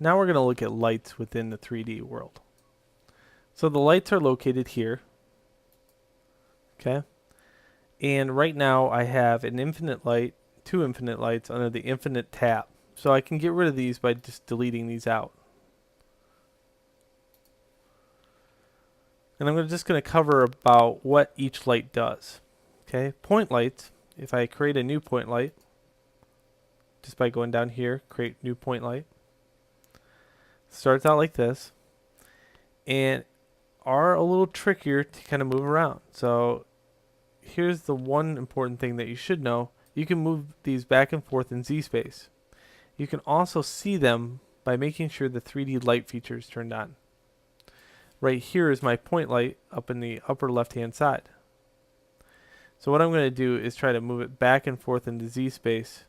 Now we're going to look at lights within the 3D world. So the lights are located here. Okay. And right now I have an infinite light, two infinite lights under the infinite tab. So I can get rid of these by just deleting these out. And I'm just going to cover about what each light does. Okay, point lights, if I create a new point light, just by going down here, create new point light, starts out like this, and are a little trickier to kind of move around. So here's the one important thing that you should know. You can move these back and forth in Z space. You can also see them by making sure the 3D light feature is turned on. Right here is my point light up in the upper left hand side. So what I'm going to do is try to move it back and forth into Z space,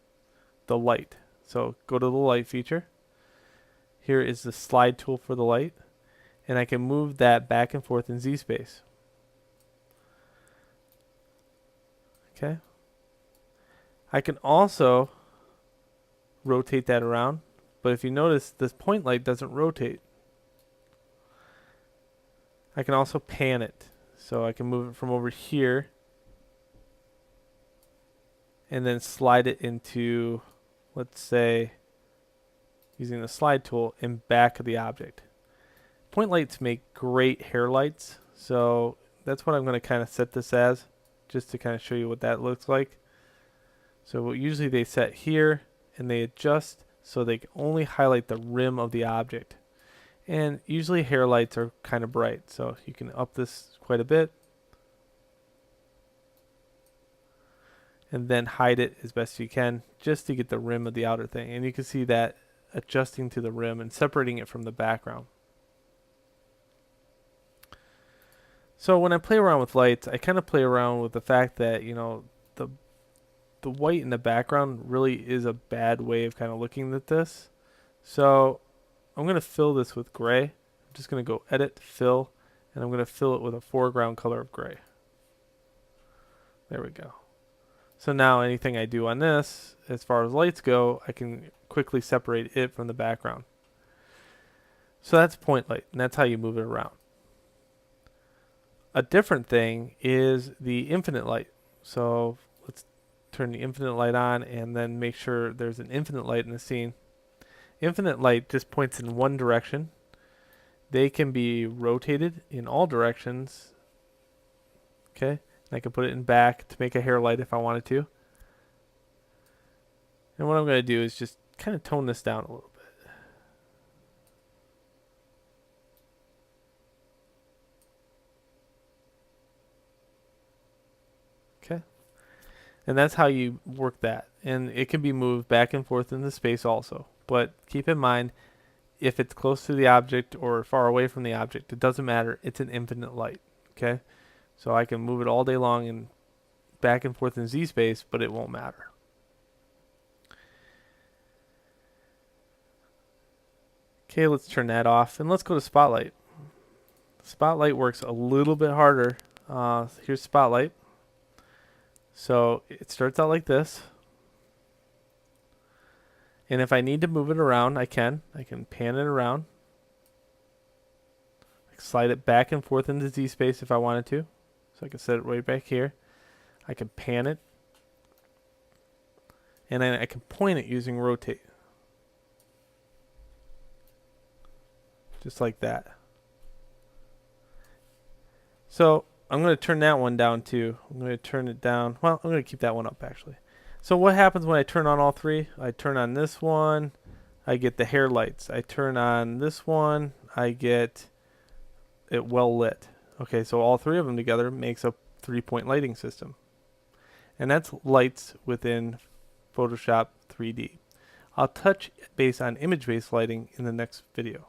the light. So go to the light feature. Here is the slide tool for the light, and I can move that back and forth in Z space. Okay. I can also rotate that around, but if you notice, this point light doesn't rotate. I can also pan it, so I can move it from over here and then slide it into, let's say, using the slide tool, in back of the object. Point lights make great hair lights, so that's what I'm going to kind of set this as, just to kind of show you what that looks like. So usually they set here, and they adjust so they can only highlight the rim of the object. And usually hair lights are kind of bright, so you can up this quite a bit. And then hide it as best you can, just to get the rim of the outer thing. And you can see that adjusting to the rim and separating it from the background. So when I play around with lights, I kind of play around with the fact that, you know, the white in the background really is a bad way of kind of looking at this. So I'm going to fill this with gray. I'm just going to go edit, fill, and I'm going to fill it with a foreground color of gray. There we go. So now anything I do on this, as far as lights go, I can quickly separate it from the background. So that's point light, and that's how you move it around. A different thing is the infinite light. So let's turn the infinite light on and then make sure there's an infinite light in the scene. Infinite light just points in one direction. They can be rotated in all directions. Okay. I can put it in back to make a hair light if I wanted to. And what I'm going to do is just kind of tone this down a little bit. Okay. And that's how you work that. And it can be moved back and forth in the space also. But keep in mind, if it's close to the object or far away from the object, it doesn't matter. It's an infinite light. Okay. So I can move it all day long and back and forth in Z space, but it won't matter. Okay, let's turn that off and let's go to Spotlight. Spotlight works a little bit harder. Here's Spotlight. So it starts out like this. And if I need to move it around, I can pan it around. I can slide it back and forth into Z space if I wanted to. So I can set it right back here. I can pan it. And then I can point it using rotate. Just like that. So I'm going to turn that one down too. I'm going to turn it down. Well, I'm going to keep that one up actually. So what happens when I turn on all three? I turn on this one, I get the hair lights. I turn on this one, I get it well lit. Okay, so all three of them together makes a 3-point lighting system. And that's lights within Photoshop 3D. I'll touch base on image-based lighting in the next video.